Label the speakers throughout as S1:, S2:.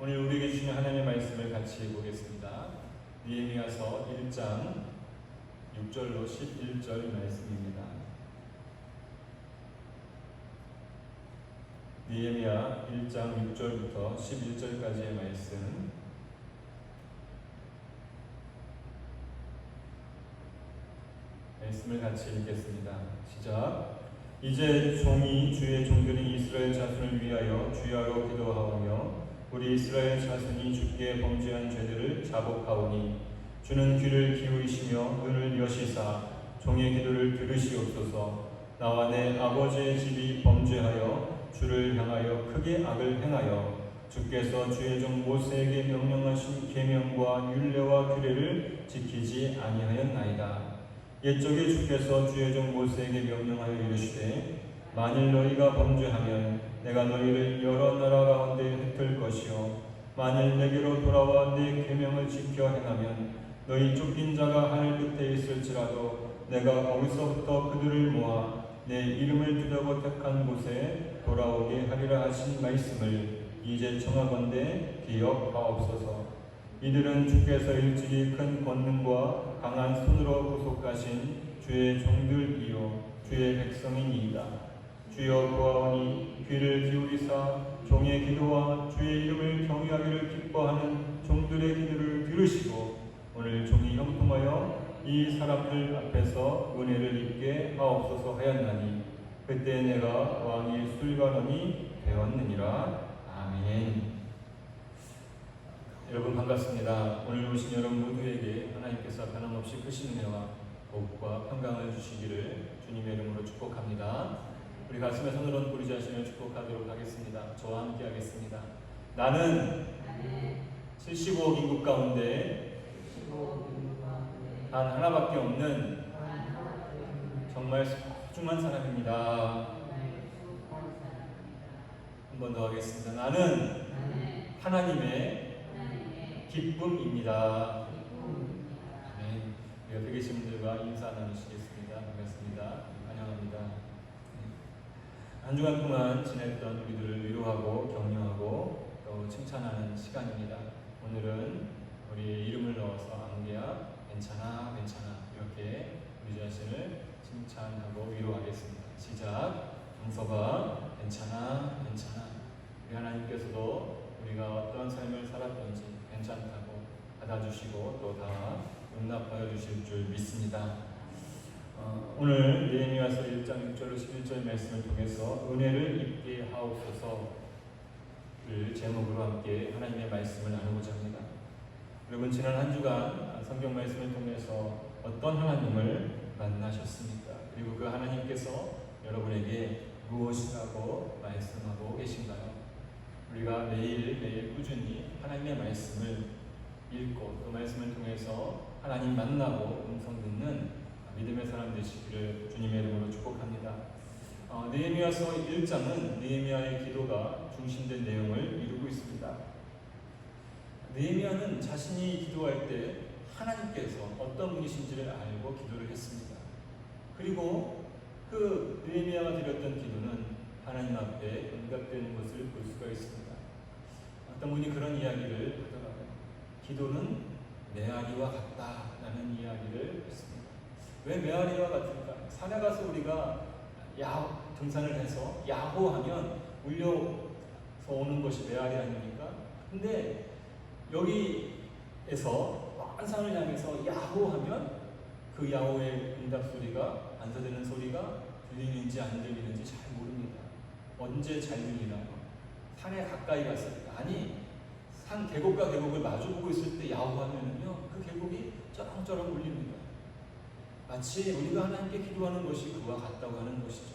S1: 오늘 우리에게 주신 하나님의 말씀을 같이 보겠습니다. 느헤미야서 1장 6절로 11절 말씀입니다. 느헤미야 1장 6절부터 11절까지의 말씀을 같이 읽겠습니다. 시작. 이제 종이 주의 종들인 이스라엘 자손을 위하여 주야로 기도하오며 우리 이스라엘 자손이 주께 범죄한 죄들을 자복하오니 주는 귀를 기울이시며 눈을 여시사 종의 기도를 들으시옵소서. 나와 내 아버지의 집이 범죄하여 주를 향하여 크게 악을 행하여 주께서 주의 종 모세에게 명령하신 계명과 율례와 규례를 지키지 아니하였나이다. 옛적에 주께서 주의 종 모세에게 명령하여 이르시되 만일 너희가 범죄하면 내가 너희를 여러 나라 가운데 흩을 것이요 만일 내게로 돌아와 내 계명을 지켜 행하면 너희 쫓긴 자가 하늘 끝에 있을지라도 내가 거기서부터 그들을 모아 내 이름을 두려고 택한 곳에 돌아오게 하리라 하신 말씀을 이제 청하건대 기억하옵소서. 이들은 주께서 일찍이 큰 권능과 강한 손으로 구속하신 주의 종들이요 주의 백성이니이다. 주여 구하오니 귀를 기울이사 종의 기도와 주의 이름을 경외하기를 기뻐하는 종들의 기도를 들으시고 오늘 종이 형통하여 이 사람들 앞에서 은혜를 입게 하옵소서 하였나니 그때 내가 왕의 술관원이 되었느니라. 아멘. 여러분 반갑습니다. 오늘 오신 여러분 모두에게 하나님께서 변함없이 크신 은혜와 복과 평강을 주시기를 주님의 이름으로 축복합니다. 우리 가슴에 손을 얹고 우리 자신을 축복하도록 하겠습니다. 저와 함께 하겠습니다. 나는 75억 인구 가운데 단 하나밖에 없는 정말 소중한 사람입니다. 한 번 더 하겠습니다. 나는 하나님의 기쁨입니다. 아멘. 옆에 계신 분들과 인사 나누시겠습니다. 반갑습니다. 환영합니다. 한 주간 동안 지냈던 우리들을 위로하고 격려하고 또 칭찬하는 시간입니다. 오늘은 우리의 이름을 넣어서 안개야 괜찮아 이렇게 우리 자신을 칭찬하고 위로하겠습니다. 시작. 정서가 괜찮아. 우리 하나님께서도 우리가 어떠한 삶을 살았던지 괜찮다고 받아주시고 또 다 용납하여 주실 줄 믿습니다. 오늘 느헤미야서 1장 6절로 11절 말씀을 통해서 은혜를 입게 하옵소서를 제목으로 함께 하나님의 말씀을 나누고자 합니다. 여러분 지난 한 주간 성경 말씀을 통해서 어떤 하나님을 만나셨습니까? 그리고 그 하나님께서 여러분에게 무엇이라고 말씀하고 계신가요? 우리가 매일 꾸준히 하나님의 말씀을 읽고 그 말씀을 통해서 하나님 만나고 음성 듣는 믿음의 사람 되시기를 주님의 이름으로 축복합니다. 느헤미야서 1장은 느헤미야의 기도가 중심된 내용을 이루고 있습니다. 느헤미야는 자신이 기도할 때 하나님께서 어떤 분이신지를 알고 기도를 했습니다. 그리고 그 느헤미야가 드렸던 기도는 하나님 앞에 응답되는 것을 볼 수가 있습니다. 어떤 분이 그런 이야기를 하더라고요. 기도는 메아리와 같다라는 이야기를 했습니다. 왜 메아리와 같을까? 산에 가서 우리가 등산을 해서 야호하면 울려서 오는 것이 메아리 아닙니까? 근데 여기에서 먼 산을 향해서 야호하면 그 야호의 응답 소리가 반사되는 소리가 들리는지 안 들리는지 잘 모릅니다. 언제 잘 들리나요? 산에 가까이 갔을 때, 아니 산 계곡과 계곡을 마주보고 있을 때 야호하면요 그 계곡이 쩌렁쩌렁 울립니다. 마치 우리가 하나님께 기도하는 것이 그와 같다고 하는 것이죠.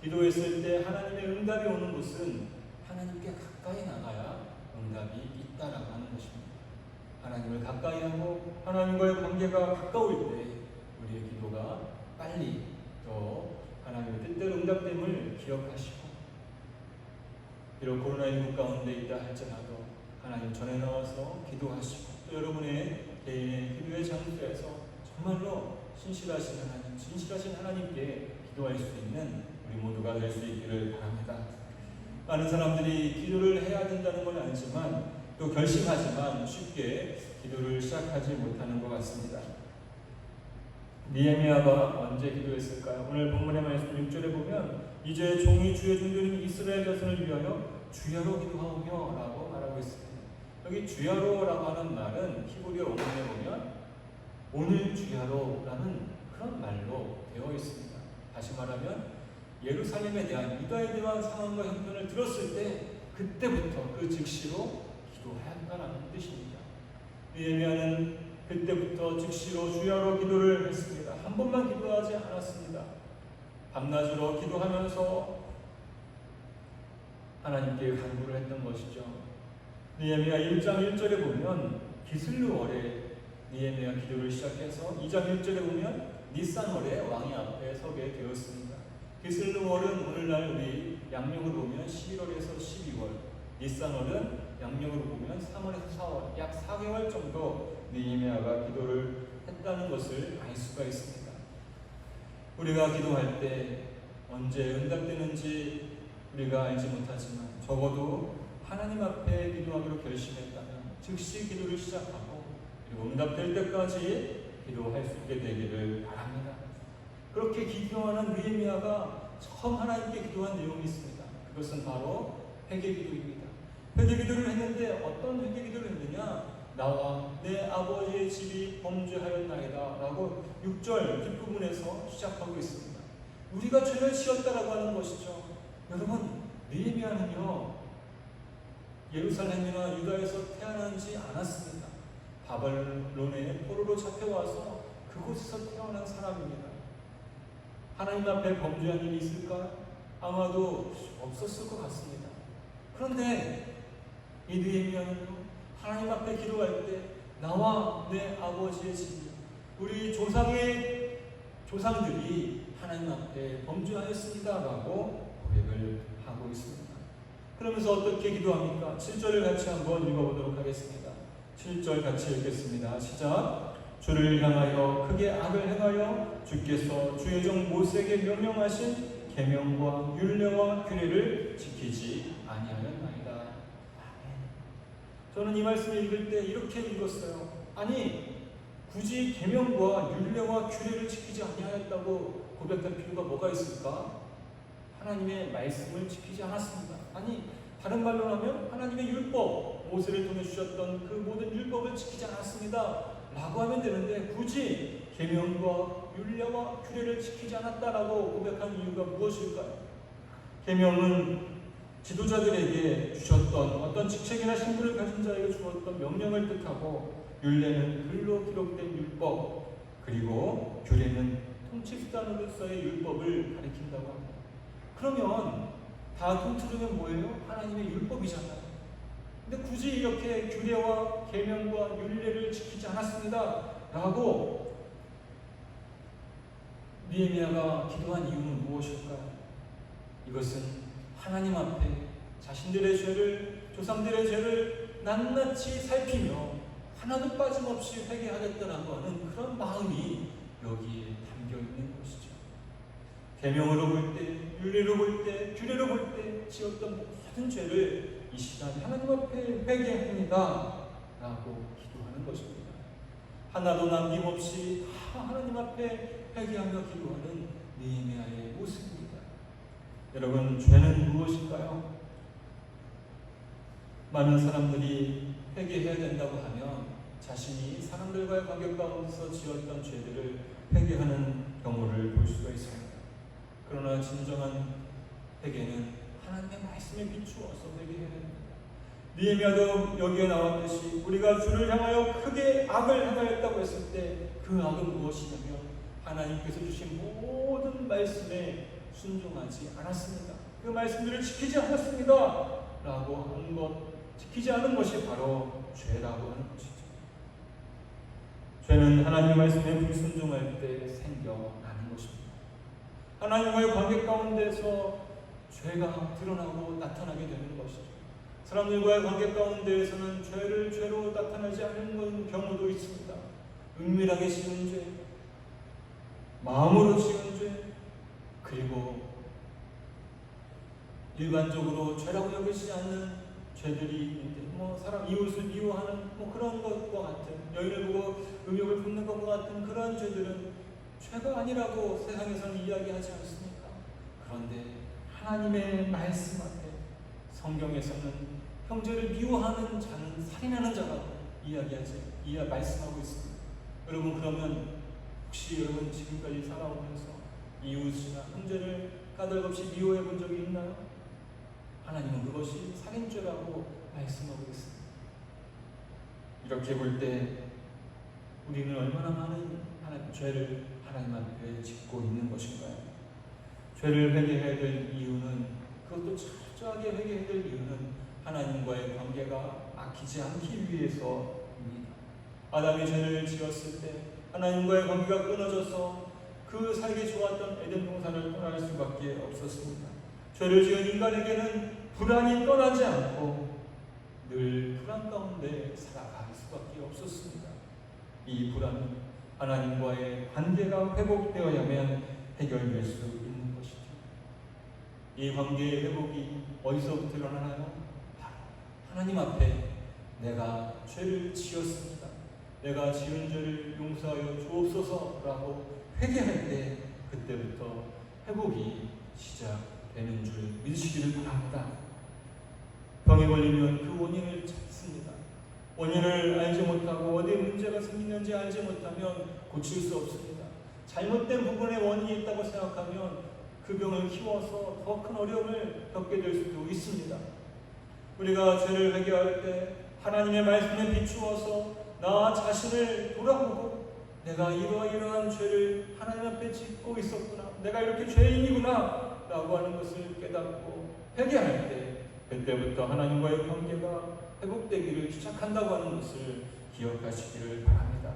S1: 기도했을 때 하나님의 응답이 오는 곳은 하나님께 가까이 나가야 응답이 있다라고 하는 것입니다. 하나님을 가까이 하고 하나님과의 관계가 가까울 때 우리의 기도가 빨리 또 하나님의 뜻대로 응답됨을 기억하시고 비록 코로나19 가운데 있다 할지라도 하나님 전에 나와서 기도하시고 또 여러분의 개인의 기도의 장소에서 정말로 진실하신 하나님께 기도할 수 있는 우리 모두가 될 수 있기를 바랍니다. 많은 사람들이 기도를 해야 된다는 건 알지만 또 결심하지만 쉽게 기도를 시작하지 못하는 것 같습니다. 느헤미야가 언제 기도했을까요? 오늘 본문의 말씀 6절에 보면 이제 종이 주의 종들인 이스라엘 자손을 위하여 주야로 기도하오며 라고 말하고 있습니다. 여기 주야로라고 하는 말은 히브리어 원문에 보면 오늘 주야로라는 그런 말로 되어 있습니다. 다시 말하면 예루살렘에 대한 유다에 대한 상황과 형편을 들었을 때 그때부터 그 즉시로 기도하였다라는 뜻입니다. 느헤미야는 그때부터 즉시로 주야로 기도를 했습니다. 한 번만 기도하지 않았습니다. 밤낮으로 기도하면서 하나님께 간구를 했던 것이죠. 느헤미야 1장 1절에 보면 기슬루월에 느헤미야 기도를 시작해서 2장 1절에 보면 니산월에 왕이 앞에 서게 되었습니다. 기슬루월은 오늘날 우리 양력으로 보면 11월에서 12월, 니산월은 양력으로 보면 3월에서 4월, 약 4개월 정도 느헤미야가 기도를 했다는 것을 알 수가 있습니다. 우리가 기도할 때 언제 응답되는지 우리가 알지 못하지만 적어도 하나님 앞에 기도하기로 결심했다면 즉시 기도를 시작하고 그리고 응답될 때까지 기도할 수 있게 되기를 바랍니다. 그렇게 기도하는 느헤미야가 처음 하나님께 기도한 내용이 있습니다. 그것은 바로 회개기도입니다. 회개기도를 했는데 어떤 회개기도를 했느냐? 나와 내 아버지의 집이 범죄하였나이다 라고 6절 뒷부분에서 시작하고 있습니다. 우리가 죄를 지었다라고 하는 것이죠. 여러분, 느헤미야는요 예루살렘이나 유다에서 태어나지 않았습니다. 바벨론의 포로로 잡혀와서 그곳에서 태어난 사람입니다. 하나님 앞에 범죄한 일이 있을까? 아마도 없었을 것 같습니다. 그런데 이 느헤미야는요 하나님 앞에 기도할 때 나와 내 아버지의 집이 우리 조상들이 하나님 앞에 범죄하였습니다 라고 고백을 하고 있습니다. 그러면서 어떻게 기도합니까? 7절을 같이 한번 읽어보도록 하겠습니다. 7절 같이 읽겠습니다. 시작. 주를 향하여 크게 악을 행하여 주께서 주의 종 모세에게 명령하신 계명과 율례와 규례를 지키지 아니하였나이다. 아멘. 저는 이 말씀을 읽을 때 이렇게 읽었어요. 아니 굳이 계명과 율례와 규례를 지키지 아니하였다고 고백할 필요가 뭐가 있을까? 하나님의 말씀을 지키지 않았습니다. 아니 다른 말로 하면 하나님의 율법, 모세를 통해 주셨던 그 모든 율법을 지키지 않았습니다 라고 하면 되는데 굳이 계명과 율례와 규례를 지키지 않았다라고 고백한 이유가 무엇일까요? 계명은 지도자들에게 주셨던 어떤 직책이나 신분을 가진 자에게 주었던 명령을 뜻하고 율례는 글로 기록된 율법, 그리고 규례는 통치수단으로서의 율법을 가리킨다고 합니다. 그러면 다 통틀으면 뭐예요? 하나님의 율법이잖아요. 근데 굳이 이렇게 규례와 계명과 율례를 지키지 않았습니다 라고 느헤미야가 기도한 이유는 무엇일까요? 이것은 하나님 앞에 자신들의 죄를, 조상들의 죄를 낱낱이 살피며 하나도 빠짐없이 회개하겠다라고 하는 그런 마음이 여기에 담겨 있는 것이죠. 계명으로 볼 때, 율례로 볼 때, 규례로 볼 때 지었던 모든 죄를 이 시간 하나님 앞에 회개합니다 라고 기도하는 것입니다. 하나도 남김없이 다 하나님 앞에 회개하며 기도하는 느헤미야의 모습입니다. 여러분, 죄는 무엇일까요? 많은 사람들이 회개해야 된다고 하면 자신이 사람들과의 관계 가운데서 지었던 죄들을 회개하는 경우를 볼 수가 있습니다. 그러나 진정한 회개는 하나님의 말씀에 비추어서 회개해야 됩니다. 느헤미야도 여기에 나왔듯이 우리가 주를 향하여 크게 악을 행하였다고 했을 때 그 악은 무엇이냐면 하나님께서 주신 모든 말씀에 순종하지 않았습니다. 그 말씀들을 지키지 않았습니다 라고 하는 것, 지키지 않은 것이 바로 죄라고 하는 것이죠. 죄는 하나님의 말씀에 불순종할 때 생겨나는 것입니다. 하나님과의 관계 가운데서 죄가 드러나고 나타나게 되는 것이죠. 사람들과의 관계 가운데에서는 죄를 죄로 나타나지 않는 경우도 있습니다. 은밀하게 지은 죄, 마음으로 지은 죄, 그리고 일반적으로 죄라고 여기지 않는 죄들이 있는데 사람 이웃을 미워하는 그런 것과 같은, 여인을 보고 음욕을 품는 것과 같은 그런 죄들은 죄가 아니라고 세상에서는 이야기하지 않습니까? 그런데 하나님의 말씀 앞에 성경에서는 형제를 미워하는 자는 살인하는 자라고 말씀하고 있습니다. 여러분, 그러면 혹시 여러분 지금까지 살아오면서 이웃이나 형제를 까닭없이 미워해 본 적이 있나요? 하나님은 그것이 살인죄라고 말씀하고 있습니다. 이렇게 볼 때 우리는 얼마나 많은 죄를 하나님 앞에 짓고 있는 것인가요? 죄를 회개해야 될 이유는, 그것도 철저하게 회개해야 될 이유는 하나님과의 관계가 막히지 않기 위해서입니다. 아담이 죄를 지었을 때 하나님과의 관계가 끊어져서 그 살기 좋았던 에덴 동산을 떠날 수밖에 없었습니다. 죄를 지은 인간에게는 불안이 떠나지 않고 늘 불안 가운데 살아갈 수밖에 없었습니다. 이 불안은 하나님과의 관계가 회복되어야만 해결될 수 있는 것이죠. 이 관계의 회복이 어디서부터 일어나나요? 바로 하나님 앞에 내가 죄를 지었습니다, 내가 지은 죄를 용서하여 주옵소서라고 회개할 때, 그때부터 회복이 시작되는 줄 믿으시기를 바랍니다. 병에 걸리면 그 원인을 찾습니다. 원인을 알지 못하고 어디에 문제가 생기는지 알지 못하면 고칠 수 없습니다. 잘못된 부분에 원인이 있다고 생각하면 그 병을 키워서 더 큰 어려움을 겪게 될 수도 있습니다. 우리가 죄를 회개할 때 하나님의 말씀에 비추어서 나 자신을 돌아보고, 내가 이러한 죄를 하나님 앞에 짓고 있었구나, 내가 이렇게 죄인이구나 라고 하는 것을 깨닫고 회개할 때, 그때부터 하나님과의 관계가 회복되기를 시작한다고 하는 것을 기억하시기를 바랍니다.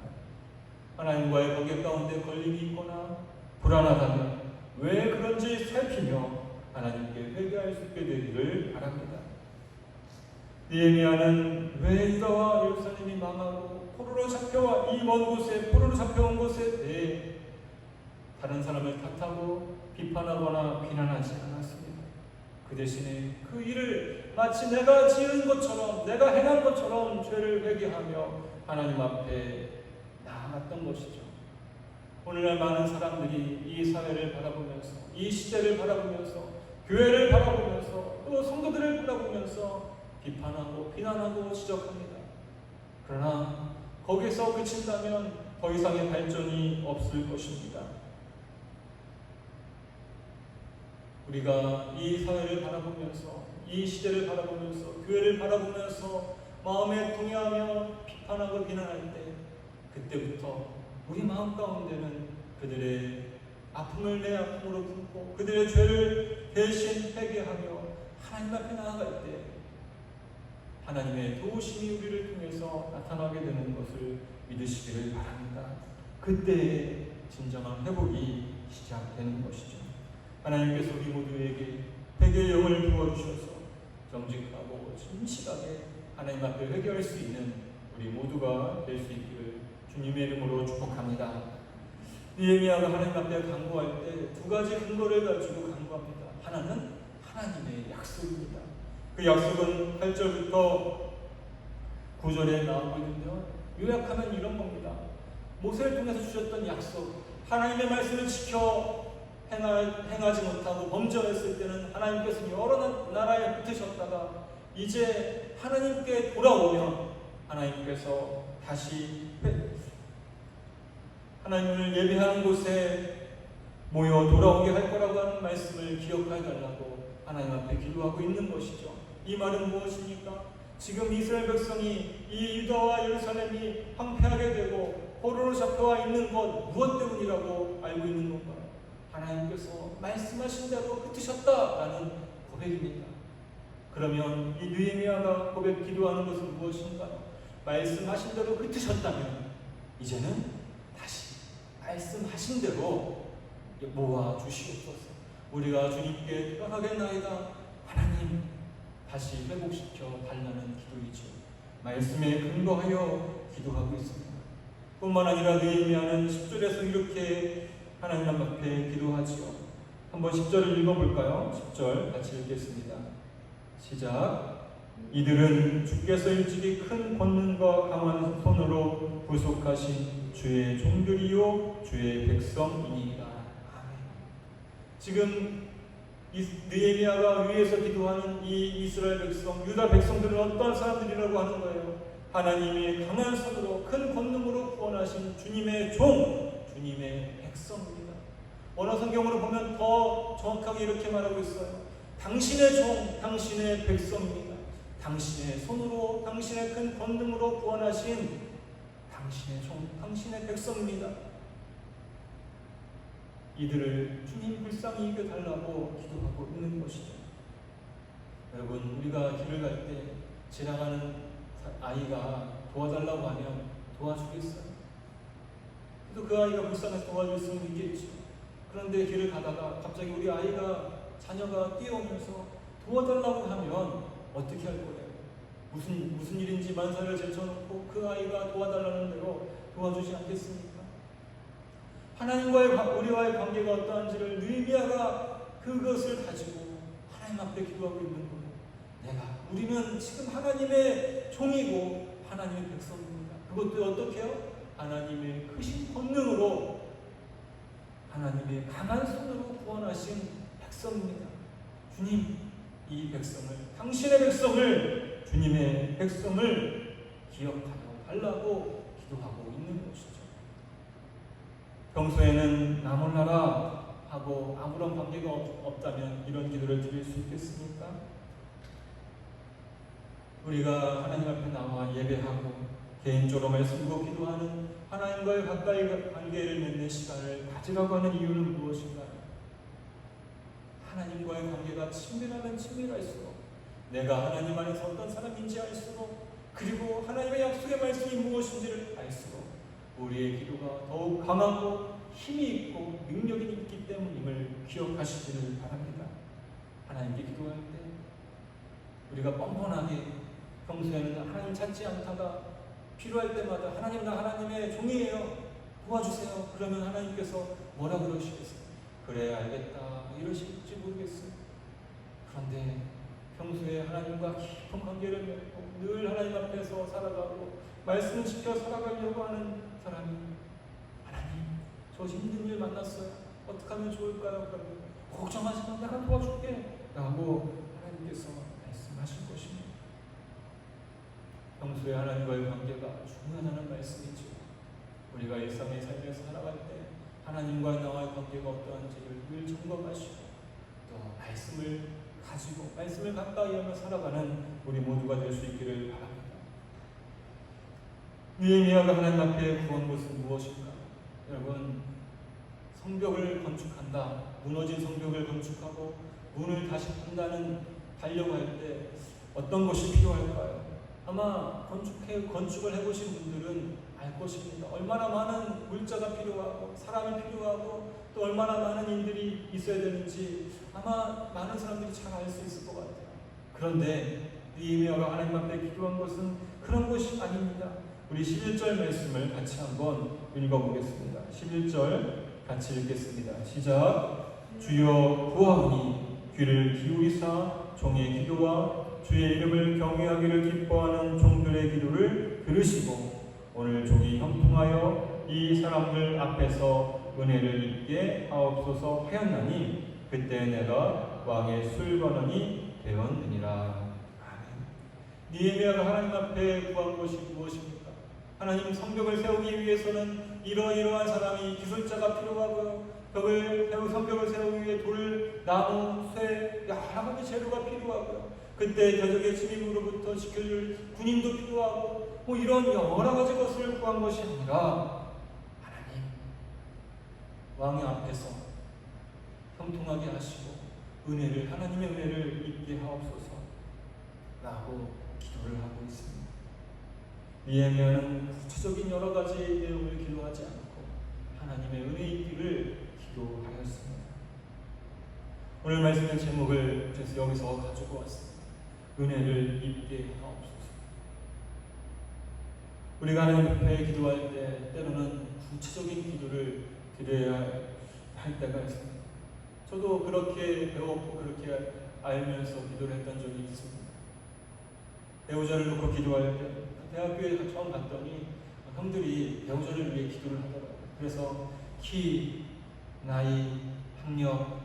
S1: 하나님과의 관계 가운데 걸림이 있거나 불안하다면 왜 그런지 살피며 하나님께 회개할 수 있게 되기를 바랍니다. 느헤미야는 왜 유다와 예루살렘이 망하고 포로로 잡혀와 이 먼 곳에 포로로 잡혀온 것에 대해 다른 사람을 탓하고 비판하거나 비난하지 않았습니다. 그 대신에 그 일을 마치 내가 지은 것처럼, 내가 행한 것처럼 죄를 회개하며 하나님 앞에 나아갔던 것이죠. 오늘날 많은 사람들이 이 사회를 바라보면서, 이 시대를 바라보면서, 교회를 바라보면서, 또 성도들을 바라보면서 비판하고 비난하고 지적합니다. 그러나 거기서 그친다면 더 이상의 발전이 없을 것입니다. 우리가 이 사회를 바라보면서, 이 시대를 바라보면서, 교회를 바라보면서 마음에 동요하며 비판하고 비난할 때, 그때부터 우리 마음 가운데는 그들의 아픔을 내 아픔으로 품고 그들의 죄를 대신 회개하며 하나님 앞에 나아갈 때 하나님의 도우심이 우리를 통해서 나타나게 되는 것을 믿으시기를 바랍니다. 그때의 진정한 회복이 시작되는 것이죠. 하나님께서 우리 모두에게 회개의 영을 부어주셔서 정직하고 진실하게 하나님 앞에 회개할 수 있는 우리 모두가 될 수 있기를 주님의 이름으로 축복합니다. 느헤미야가 하나님 앞에 간구할 때 두 가지 근거를 가지고 간구합니다. 하나는 하나님의 약속입니다. 그 약속은 8절부터 9절에 나오고 있는데요, 요약하면 이런 겁니다. 모세를 통해서 주셨던 약속, 하나님의 말씀을 지켜 행하지 못하고 범죄했을 때는 하나님께서 여러 나라에 흩으셨다가 이제 하나님께 돌아오면 하나님께서 다시 하나님을 예배하는 곳에 모여 돌아오게 할 거라고 하는 말씀을 기억해 달라고 하나님 앞에 기도하고 있는 것이죠. 이 말은 무엇입니까? 지금 이스라엘 백성이 이 유다와 예루살렘이 황폐하게 되고 포로로 잡혀와 있는 것 무엇 때문이라고 알고 있는 건가요? 하나님께서 말씀하신 대로 흩으셨다라는 고백입니다. 그러면 이 느헤미야가 기도하는 것은 무엇인가요? 말씀하신 대로 흩으셨다면 이제는 다시 말씀하신 대로 모아 주시옵소서. 우리가 주님께 돌아가겠나이다. 하나님 다시 회복시켜 달라는 기도이죠. 말씀에 근거하여 기도하고 있습니다. 뿐만 아니라 느헤미야는 10절에서 이렇게 하나님 앞에 기도하지요. 한번 10절을 읽어볼까요? 10절 같이 읽겠습니다. 시작. 이들은 주께서 일찍이 큰 권능과 강한 손으로 구속하신 주의 종들이요 주의 백성이니이다. 아멘. 지금 느헤미야가 위에서 기도하는 이 이스라엘 백성, 유다 백성들은 어떠한 사람들이라고 하는 거예요? 하나님의 강한 손으로 큰 권능으로 구원하신 주님의 종, 주님의 백성입니다. 원어 성경으로 보면 더 정확하게 이렇게 말하고 있어요. 당신의 종, 당신의 백성입니다. 당신의 손으로, 당신의 큰 권능으로 구원하신 당신의 종, 당신의 백성입니다. 이들을 주님 불쌍히 여겨달라고 기도하고 있는 것이죠. 여러분, 우리가 길을 갈 때 지나가는 아이가 도와달라고 하면 도와주겠어요? 그래도 그 아이가 불쌍해서 도와줄 수는 있겠죠. 그런데 길을 가다가 갑자기 우리 자녀가 뛰어오면서 도와달라고 하면 어떻게 할 거예요? 무슨 일인지 만사를 제쳐놓고 그 아이가 도와달라는 대로 도와주지 않겠습니까? 우리와의 관계가 어떠한지를 느헤미야가 그것을 가지고 하나님 앞에 기도하고 있는 거예요. 우리는 지금 하나님의 종이고 하나님의 백성입니다. 그것도 어떻게 해요? 하나님의 크신 권능으로, 하나님의 강한 손으로 구원하신 백성입니다. 주님, 이 백성을, 당신의 백성을, 주님의 백성을 기억하여 달라고 기도하고 있는 것이죠. 평소에는 나 몰라라 하고 아무런 관계가 없다면 이런 기도를 드릴 수 있겠습니까? 우리가 하나님 앞에 나와 예배하고 개인적으로 말씀으로 기도하는 하나님과의 가까이 관계를 맺는 시간을 가지라고 하는 이유는 무엇인가요? 하나님과의 관계가 친밀하면 친밀할수록, 내가 하나님 안에서 어떤 사람인지 알수록, 그리고 하나님의 약속의 말씀이 무엇인지를 알수록 우리의 기도가 더욱 강하고 힘이 있고 능력이 있기 때문임을 기억하시기를 바랍니다. 하나님께 기도할 때 우리가 뻔뻔하게 평소에는 하나님 찾지 않다가 필요할 때마다 하나님, 나 하나님의 종이에요, 도와주세요. 그러면 하나님께서 뭐라 그러시겠어요? 그래, 알겠다 이러실지 모르겠어요. 그런데 평소에 하나님과 깊은 관계를 맺고 늘 하나님 앞에서 살아가고 말씀을 지켜 살아가려고 하는 사람이, 하나님, 저 힘든 일 만났어요. 어떻게 하면 좋을까요? 그러면 걱정하지 마, 내가 도와줄게 라고 하나님께서 말씀하실 것입니다. 평소에 하나님과의 관계가 중요하다는 말씀이죠. 우리가 일상의 삶에서 살아갈 때 하나님과 나와의 관계가 어떠한지를 늘 점검하시고 또 말씀을 가지고 말씀을 가까이 하며 살아가는 우리 모두가 될 수 있기를 바랍니다. 느헤미야가 하나님 앞에 구한 것은 무엇인가? 여러분, 성벽을 건축한다, 무너진 성벽을 건축하고 문을 다시 달려고 할 때 어떤 것이 필요할까요? 아마 건축을 해보신 분들은 알 것입니다. 얼마나 많은 물자가 필요하고 사람이 필요하고 또 얼마나 많은 인들이 있어야 되는지 아마 많은 사람들이 잘 알 수 있을 것 같아요. 그런데 느헤미야가 하나님 앞에 기도한 것은 그런 것이 아닙니다. 우리 11절 말씀을 같이 한번 읽어보겠습니다. 11절 같이 읽겠습니다. 시작. 주여 구하오니 귀를 기울이사 종의 기도와 주의 이름을 경외하기를 기뻐하는 종들의 기도를 들으시고 오늘 종이 형통하여 이 사람들 앞에서 은혜를 입게 하옵소서 하였나니 그때 내가 왕의 술관원이 되었느니라. 느헤미야가 하나님 앞에 구한 것이 무엇입니까? 하나님, 성벽을 세우기 위해서는 이러이러한 사람이 기술자가 필요하고요, 성벽을 세우기 위해 돌, 나무, 쇠, 여러 가지 재료가 필요하고요, 그때 대적의 침입으로부터 지켜줄 군인도 필요하고 이런 여러 가지 것을 구한 것이 아니라 하나님, 왕의 앞에서 형통하게 하시고 하나님의 은혜를 입게 하옵소서 라고 기도를 하고 있습니다. 느헤미야는 구체적인 여러 가지 내용을 기도하지 않고 하나님의 은혜 입기를 기도하였습니다. 오늘 말씀의 제목을 그래서 여기서 가지고 왔습니다. 은혜를 입게 하옵소서. 우리가 하나님 앞에 기도할 때 때로는 구체적인 기도를 드려야 할 때가 있습니다. 저도 그렇게 배웠고 그렇게 알면서 기도를 했던 적이 있습니다. 배우자를 놓고 기도할 때 대학교에 처음 갔더니 형들이 배우자를 위해 기도를 하더라고요. 그래서 키, 나이, 학력,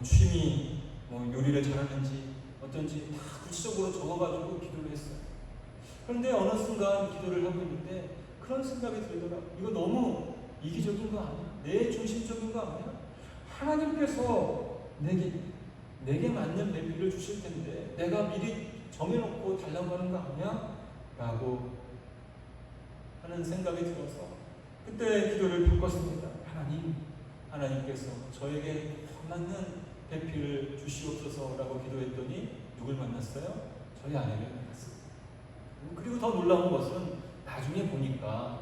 S1: 취미, 요리를 잘하는지 어떤지 다 구체적으로 적어가지고 기도를 했어요. 그런데 어느 순간 기도를 하고 있는데 그런 생각이 들더라고요. 이거 너무 이기적인 거 아니야? 내 중심적인 거 아니야? 하나님께서 내게 맞는 배필을 주실 텐데 내가 미리 정해놓고 달라고 하는 거 아니야? 라고 하는 생각이 들어서 그때 기도를 바꿨습니다. 하나님께서 저에게 맞는 배필을 주시옵소서라고 기도했더니 누굴 만났어요? 저희 아내를 만났어요. 그리고 더 놀라운 것은 나중에 보니까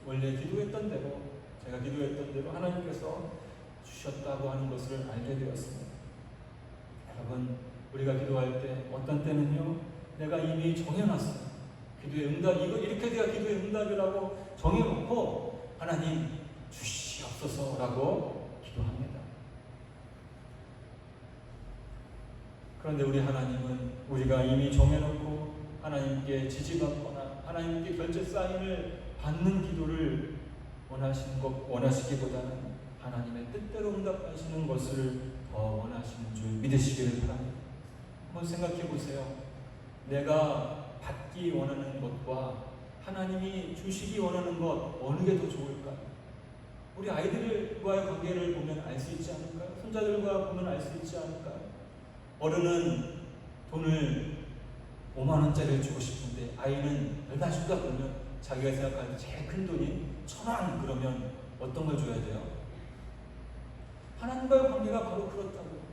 S1: 원래 기도했던 대로, 제가 기도했던 대로 하나님께서 주셨다고 하는 것을 알게 되었습니다. 여러분, 우리가 기도할 때 어떤 때는요, 내가 이미 정해놨어요. 기도의 응답, 이렇게 돼야 기도의 응답이라고 정해놓고 하나님 주시옵소서라고 기도합니다. 그런데 우리 하나님은 우리가 이미 정해놓고 하나님께 지지받거나 하나님께 결제 사인을 받는 기도를 원하시기보다는 하나님의 뜻대로 응답하시는 것을 더 원하시는 줄 믿으시기를 바랍니다. 한번 생각해 보세요. 내가 받기 원하는 것과 하나님이 주시기 원하는 것 어느 게 더 좋을까요? 우리 아이들과의 관계를 보면 알 수 있지 않을까요? 손자들과 보면 알 수 있지 않을까요? 어른은 돈을 5만 원짜리를 주고 싶은데 아이는 얼마 줄까 그러면 자기가 생각할 때 제일 큰 돈이 1,000원 그러면 어떤 걸 줘야 돼요? 하나님과의 관계가 바로 그렇다고요.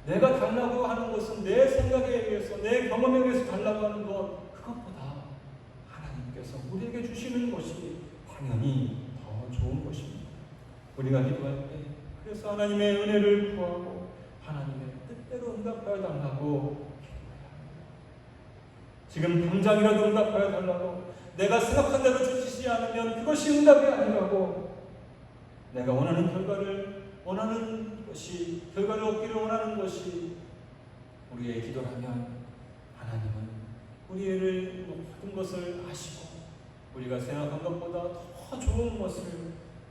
S1: 내가 달라고 하는 것은 내 생각에 의해서, 내 경험에 의해서 달라고 하는 것, 그것보다 하나님께서 우리에게 주시는 것이 당연히 더 좋은 것입니다. 우리가 기도할 때 그래서 하나님의 은혜를 구하고 하나님의 뜻대로 응답하여 달라고 기도해야 합니다. 지금 당장이라도 응답하여 달라고, 내가 생각한 대로 주시지 않으면 그것이 응답이 아니라고, 내가 원하는 결과를 얻기를 원하는 것이 우리의 기도라면 하나님은 우리의 모든 것을 아시고 우리가 생각한 것보다 더 좋은 것을,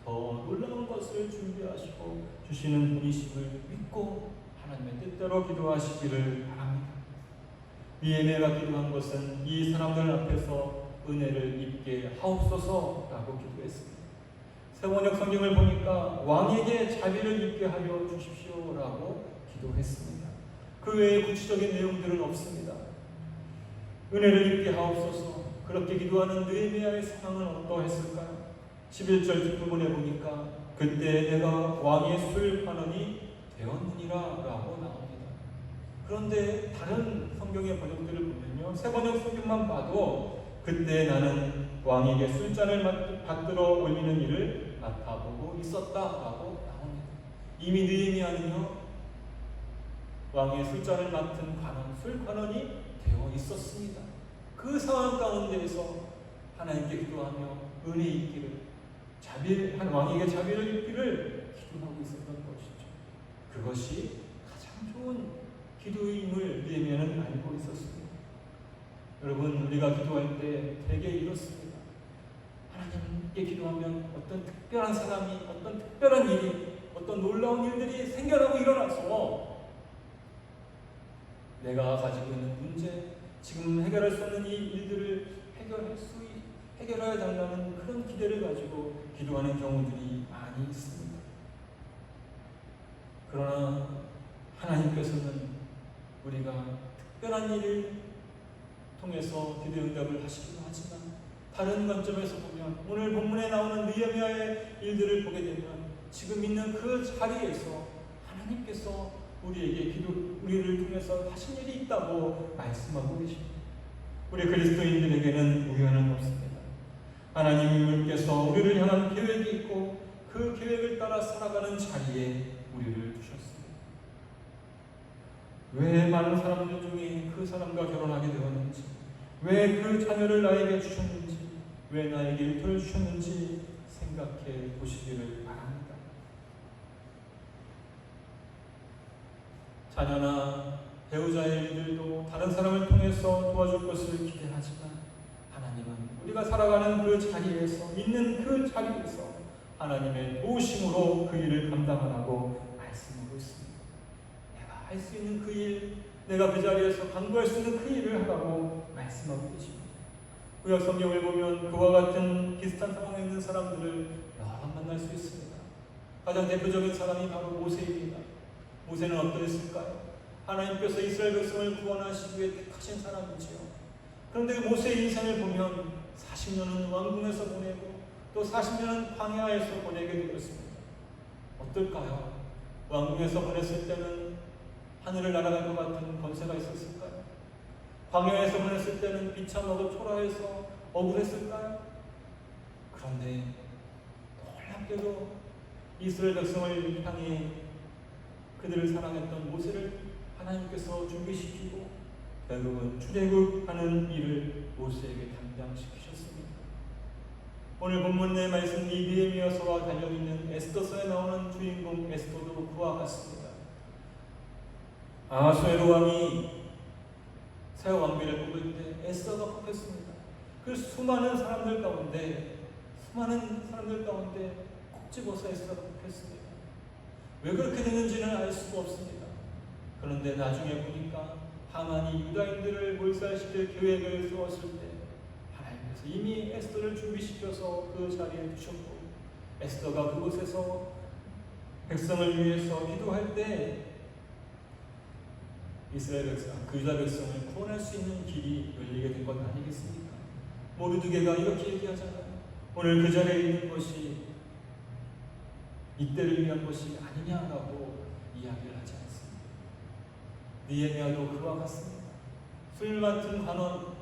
S1: 더 놀라운 것을 준비하시고 주시는 분이심을 믿고 하나님의 뜻대로 기도하시기를 바랍니다. 니에미아가 기도한 것은 이 사람들 앞에서 은혜를 입게 하옵소서라고 기도했습니다. 세번역 성경을 보니까 왕에게 자비를 입게 하여 주십시오라고 기도했습니다. 그 외에 구체적인 내용들은 없습니다. 은혜를 입게 하옵소서. 그렇게 기도하는 느헤미야의 상황은 어떠했을까요? 11절 뒷부분에 보니까 그때 내가 왕의 술판원이 되었느니라 라고 나옵니다. 그런데 다른 성경의 번역들을 보면요, 세번역 성경만 봐도 그때 나는 왕에게 술잔을 받들어 올리는 일을 맡아보고 있었다라고 나옵니다. 이미 느헤미야는요, 왕의 술잔을 맡은 술관원이 되어 있었습니다. 그 상황 가운데에서 하나님께 기도하며 은혜 있기를, 왕에게 자비를 입기를 기도하고 있었던 것이죠. 그것이 가장 좋은 기도임을 느헤미야는 알고 있었습니다. 여러분, 우리가 기도할 때 되게 이렇습니다. 하나님께 기도하면 어떤 특별한 사람이, 어떤 특별한 일이, 어떤 놀라운 일들이 생겨나고 일어나서 내가 가지고 있는 문제, 지금 해결할 수 없는 이 일들을 해결하여 달라는 그런 기대를 가지고 기도하는 경우들이 많이 있습니다. 그러나 하나님께서는 우리가 특별한 일을 통해서 기도 응답을 하시기도 하지만 다른 관점에서 보면 오늘 본문에 나오는 느헤미야의 일들을 보게 되면 지금 있는 그 자리에서 하나님께서 우리를 통해서 하신 일이 있다고 말씀하고 계십니다. 우리 그리스도인들에게는 우연은 없습니다. 하나님께서 우리를 향한 계획이 있고 그 계획을 따라 살아가는 자리에 우리를 두셨습니다. 왜 많은 사람들 중에 그 사람과 결혼하게 되었는지, 왜 그 자녀를 나에게 주셨는지, 왜 나에게 일터를 주셨는지 생각해 보시기를 바랍니다. 자녀나 배우자의 일들도 다른 사람을 통해서 도와줄 것을 기대하지만 하나님은 우리가 살아가는 그 자리에서, 있는 그 자리에서 하나님의 도우심으로 그 일을 감당하라고 말씀하고 있습니다. 내가 할 수 있는 그 일, 내가 그 자리에서 강구할 수 있는 그 일을 하라고 말씀하고 계십니다. 구약 성경을 보면 그와 같은 비슷한 상황에 있는 사람들을 여러 만날 수 있습니다. 가장 대표적인 사람이 바로 모세입니다. 모세는 어떠했을까요? 하나님께서 이스라엘 백성을 구원하시기 위해 택하신 사람이지요. 그런데 모세의 인생을 보면 40년은 왕궁에서 보내고 또 40년은 광야에서 보내게 되었습니다. 어떨까요? 왕궁에서 보냈을 때는 하늘을 날아갈 것 같은 권세가 있었을까요? 광야에서 보냈을 때는 비참하고 초라해서 억울했을까요? 그런데 놀랍게도 이스라엘 백성을 향해 그들을 사랑했던 모세를 하나님께서 준비시키고 결국은 출애굽하는 일을 모세에게 담당시키셨습니다. 오늘 본문의 말씀 느헤미야서와 관련있는 에스더서에 나오는 주인공 에스더도 그와 같습니다. 아하수에로 왕이 새 왕비를 뽑을 때 에스더가 뽑혔습니다. 그 수많은 사람들 가운데 콕 집어서 에스더가 뽑혔습니다. 왜 그렇게 됐는지는 알 수가 없습니다. 그런데 나중에 보니까 하만이 유다인들을 몰살시킬 계획을 세웠을 때 하나님께서 이미 에스더를 준비시켜서 그 자리에 두셨고, 에스더가 그곳에서 백성을 위해서 기도할 때 이스라엘 백성, 그 유다 백성을 구원할 수 있는 길이 열리게 된 것 아니겠습니까? 모르드게가 이렇게 얘기하잖아요. 오늘 그 자리에 있는 것이 이때를 위한 것이 아니냐라고 이야기를 하지 않습니다. 느헤미야도 그와 같습니다. 술 맡은 관원,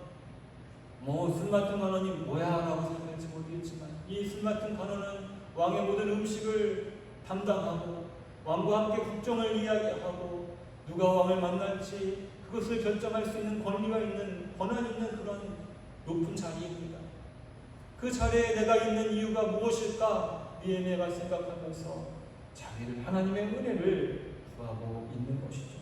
S1: 술 맡은 관원이 뭐야 라고 생각할지 모르겠지만 이 술 맡은 관원은 왕의 모든 음식을 담당하고 왕과 함께 국정을 이야기하고 누가 왕을 만날지 그것을 결정할 수 있는 권리 있는 그런 높은 자리입니다. 그 자리에 내가 있는 이유가 무엇일까? 느헤미야가 생각하면서 자기를 하나님의 은혜를 구하고 있는 것이죠.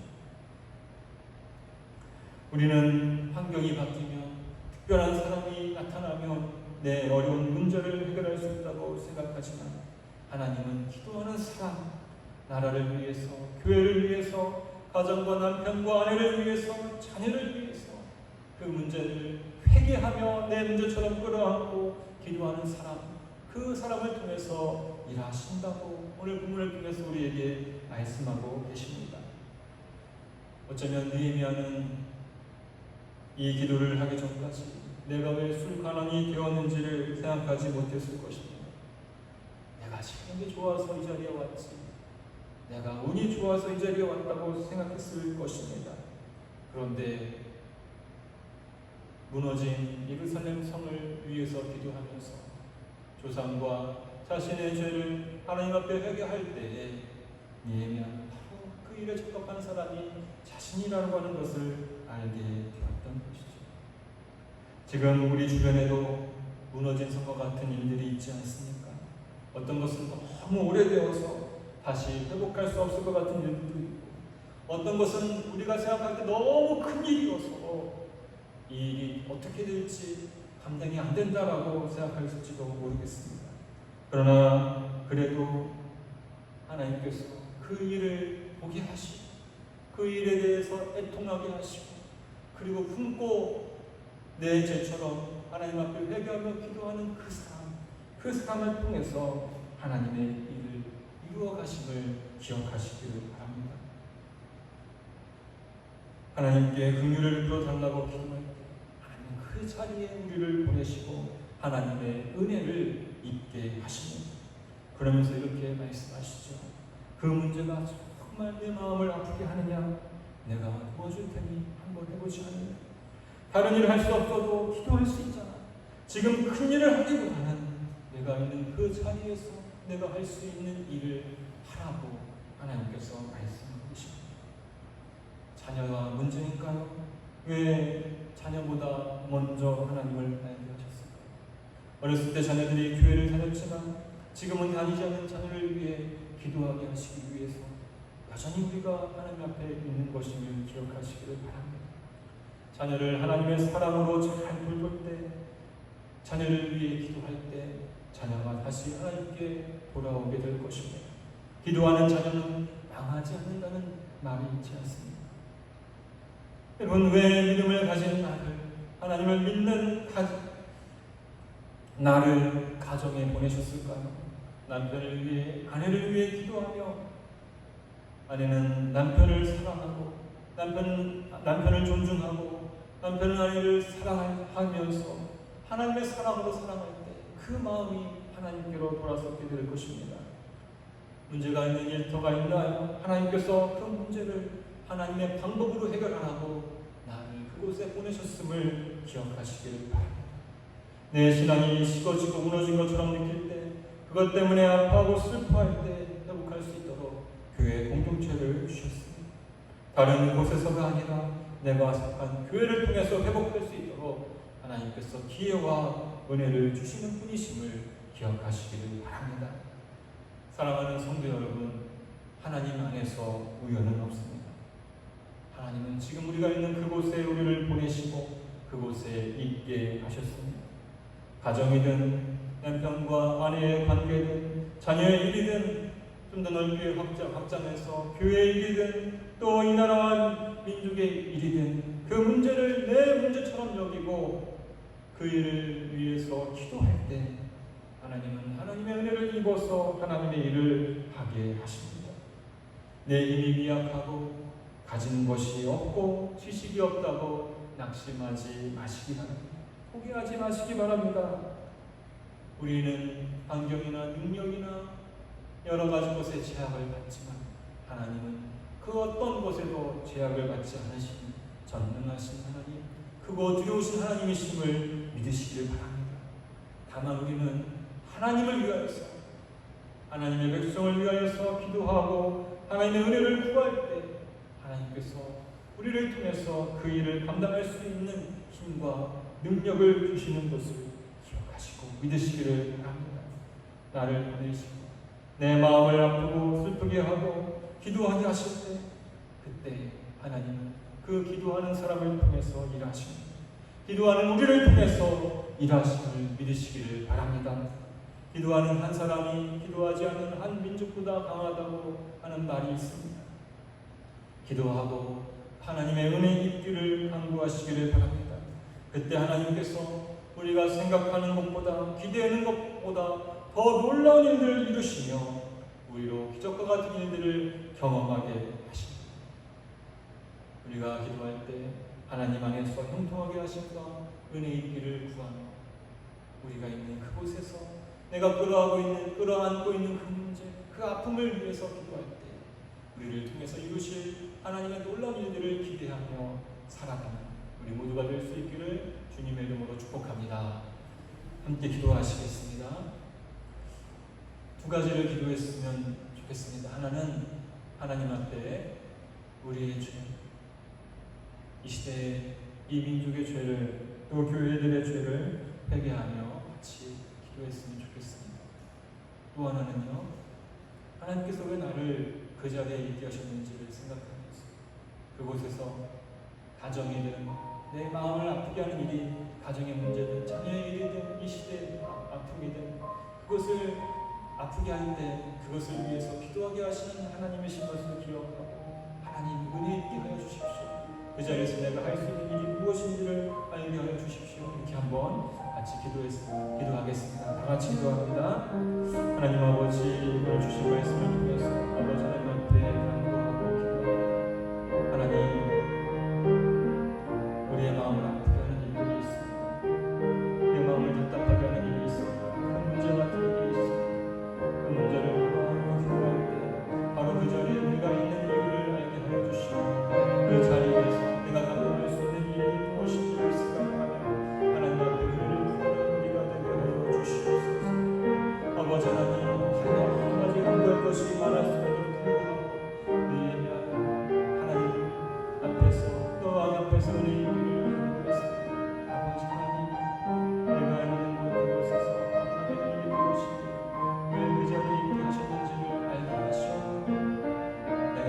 S1: 우리는 환경이 바뀌면 특별한 사람이 나타나면 내 어려운 문제를 해결할 수 있다고 생각하지만 하나님은 기도하는 사람, 나라를 위해서, 교회를 위해서, 가정과 남편과 아내를 위해서, 자녀를 위해서 그 문제를 회개하며 내 문제처럼 끌어안고 기도하는 사람, 그 사람을 통해서 일하신다고 오늘 본문을 통해서 우리에게 말씀하고 계십니다. 어쩌면 느헤미야는 이 기도를 하기 전까지 내가 왜 술관원이 되었는지를 생각하지 못했을 것입니다. 내가 실력이 좋아서 이 자리에 왔지, 내가 운이 좋아서 이 자리에 왔다고 생각했을 것입니다. 그런데 무너진 예루살렘 성을 위해서 기도하면서 조상과 자신의 죄를 하나님 앞에 회개할 때에 느헤미야는 바로 그 일에 적합한 사람이 자신이라고 하는 것을 알게 되었던 것이죠. 지금 우리 주변에도 무너진 성과 같은 일들이 있지 않습니까? 어떤 것은 너무 오래되어서 다시 회복할 수 없을 것 같은 일들도 있고, 어떤 것은 우리가 생각할 때 너무 큰 일이어서 이 일이 어떻게 될지 감당이 안 된다라고 생각할지도 모르겠습니다. 그러나 그래도 하나님께서 그 일을 보게 하시고 그 일에 대해서 애통하게 하시고 그리고 품고 내 죄처럼 하나님 앞에 회개하며 기도하는 그 사람을 통해서 하나님의 일을 이루어 가심을 기억하시기를 바랍니다. 하나님께 긍휼을 베풀어달라고 기도할 때 하나님은 그 자리에 우리를 보내시고 하나님의 은혜를 입게 하십니다. 그러면서 이렇게 말씀하시죠. 그 문제가 정말 내 마음을 아프게 하느냐? 내가 도와줄 테니 한번 해보지 않느냐? 다른 일을 할 수 없어도 기도할 수 있잖아. 지금 큰 일을 하기보다는 내가 있는 그 자리에서 내가 할 수 있는 일을 하라고 하나님께서 말씀하고 계십니다. 자녀가 문제니까요. 왜 자녀보다 먼저 하나님을 알게 하셨을까요? 어렸을 때 자녀들이 교회를 다녔지만 지금은 다니지 않는 자녀를 위해 기도하게 하시기 위해서 여전히 우리가 하나님 앞에 있는 것임을 기억하시기를 바랍니다. 자녀를 하나님의 사랑으로 잘 돌볼 때, 자녀를 위해 기도할 때 자녀가 다시 하나님께 돌아오게 될 것입니다. 기도하는 자녀는 망하지 않는다는 말이 있지 않습니까? 여러분, 왜 믿음을 가진 나를, 하나님을 믿는 나를 가정에 보내셨을까요? 남편을 위해, 아내를 위해 기도하며, 아내는 남편을 사랑하고, 남편을 존중하고, 남편은 아내를 사랑하면서 하나님의 사랑으로 사랑할 때 그 마음이 하나님께로 돌아서게 될 것입니다. 문제가 있는 일터가 있나요? 하나님께서 그 문제를 하나님의 방법으로 해결하고 나를 그곳에 보내셨음을 기억하시길 바랍니다. 내 신앙이 식어지고 무너진 것처럼 느낄 때, 그것 때문에 아파하고 슬퍼할 때 회복할 수 있도록 교회 공동체를 주셨습니다. 다른 곳에서가 아니라 내가 속한 교회를 통해서 회복할 수 있도록 하나님께서 기회와 은혜를 주시는 분이심을 기억하시기를 바랍니다. 사랑하는 성도 여러분, 하나님 안에서 우연은 없습니다. 하나님은 지금 우리가 있는 그곳에 우리를 보내시고 그곳에 있게 하셨습니다. 가정이든 남편과 아내의 관계든 자녀의 일이든 좀 더 넓게 확장해서 교회의 일이든 또 이 나라와 민족의 일이든 그 문제를 내 문제처럼 여기고 그 일을 위해서 기도할 때 하나님은 하나님의 은혜를 입어서 하나님의 일을 하게 하십니다. 내 힘이 미약하고 가진 것이 없고 지식이 없다고 낙심하지 마시기 바랍니다. 포기하지 마시기 바랍니다. 우리는 환경이나 능력이나 여러 가지 것에 제약을 받지만 하나님은 그 어떤 것에도 제약을 받지 않으신 전능하신 하나님, 크고 두려우신 하나님이심을 믿으시길 바랍니다. 다만 우리는 하나님을 위하여서, 하나님의 백성을 위하여서 기도하고 하나님의 은혜를 구할 때 하나님께서 우리를 통해서 그 일을 감당할 수 있는 힘과 능력을 주시는 것을 기억하시고 믿으시기를 바랍니다. 나를 보내시고 내 마음을 아프고 슬프게 하고 기도하게 하실 때 그때 하나님은 그 기도하는 사람을 통해서 일하십니다. 기도하는 우리를 통해서 일하심을 믿으시기를 바랍니다. 기도하는 한 사람이 기도하지 않는 한 민족보다 강하다고 하는 말이 있습니다. 기도하고 하나님의 은혜 입기를 강구하시기를 바랍니다. 그때 하나님께서 우리가 생각하는 것보다 기대하는 것보다 더 놀라운 일들을 이루시며 우리로 기적과 같은 일들을 경험하게 하십니다. 우리가 기도할 때 하나님 안에서 형통하게 하심과 은혜 입기를 구하며 우리가 있는 그곳에서 내가 끌어안고 있는 그 문제, 그 아픔을 위해서 기도할 때 우리를 통해서 이루실 하나님의 놀라운 일들을 기대하며 살아가는 우리 모두가 될 수 있기를 주님의 이름으로 축복합니다. 함께 기도하시겠습니다. 두 가지를 기도했으면 좋겠습니다. 하나는 하나님 앞에 우리의 죄, 이 시대의 이 민족의 죄를 또 교회들의 죄를 회개하며 같이 기도했으면 좋겠습니다. 또 하나는요, 하나님께서 왜 나를 그 자리에 있게 하셨는지를 생각하면서 그곳에서 가정이든 내 마음을 아프게 하는 일이 가정의 문제든 자녀의 일이든 이 시대의 아픔이든 그것을 아프게 할 때 그것을 위해서 기도하게 하시는 하나님이신 것을 기억하고 하나님 은혜 있게 하여 주십시오. 그 자리에서 내가 할 수 있는 일이 무엇인지를 알게 하여 주십시오. 이렇게 한번 같이 기도하겠습니다. 다 같이 기도합니다. 하나님 아버지, 오늘 주신 말씀을 통해서 아버지 하나님 앞에 간구하고 기도하고 하나님 우리의 마음을 아프게 하는 일들이 있습니다. 우리의 마음을 답답하게 하는 일이 있습니다. 큰 문제 같은 일이 있습니다. 그 문제를 기도하고 기도할 때 바로 그 자리에 우리가 있는 이유를 알게 하여 주시고 그 자리에서 내가 감당할 수 있는 일이 무엇인지를 생각하며 하나님 앞에 은혜를 구하는 우리가 되게 하여 주시옵소서. 아버지 하나님, 한 가지 간구할 것이 많았음에도 불구하고 네 하나님 앞에서 또 왕 앞에서 은혜 있기를 간구했습니다. 아버지 하나님, 내가 있는 그곳에서 나타내는 일이 무엇인지 왜 그 자리에 있게 하셨는지를 알게 하시옵소서. 내가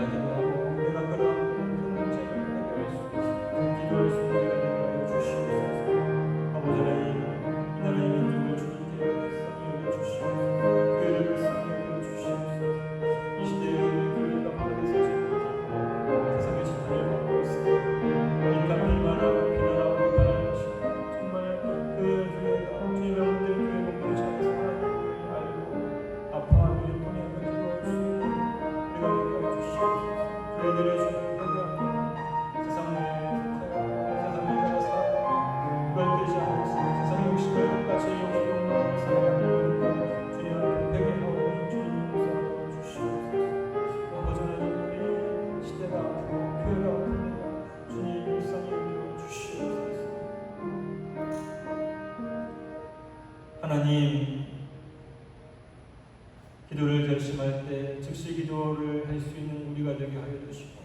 S1: 하나님, 기도를 결심할 때 즉시 기도를 할 수 있는 우리가 되게 하여 주시고,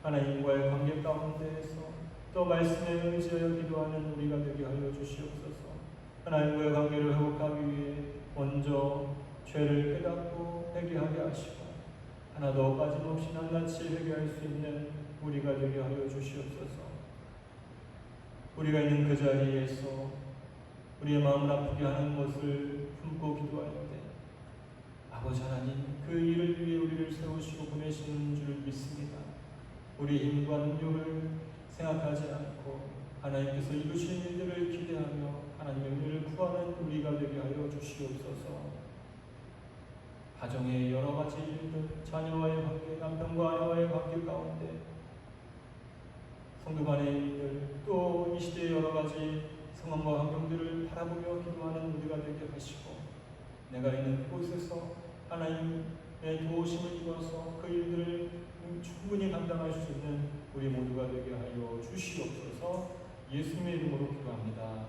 S1: 하나님과의 관계 가운데에서 또 말씀에 의지하여 기도하는 우리가 되게 하여 주시옵소서. 하나님과의 관계를 회복하기 위해 먼저 죄를 깨닫고 회개하게 하시고, 하나도 빠짐없이 낱낱이 회개할 수 있는 우리가 되게 하여 주시옵소서. 우리가 있는 그 자리에서 우리의 마음을 아프게 하는 것을 품고 기도할 때 아버지 하나님, 그 일을 위해 우리를 세우시고 보내시는 줄 믿습니다. 우리 힘과 능력을 생각하지 않고 하나님께서 이루신 일들을 기대하며 하나님의 은혜를 구하는 우리가 되게 하여 주시옵소서. 가정의 여러 가지 일들, 자녀와의 관계, 남편과 아내와의 관계 가운데 성도 간의 일들, 또 이 시대의 여러 가지 상황과 환경들을 바라보며 기도하는 우리가 되게 하시고, 내가 있는 곳에서 하나님의 도우심을 입어서 그 일들을 충분히 감당할 수 있는 우리 모두가 되게 하여 주시옵소서. 예수님의 이름으로 기도합니다.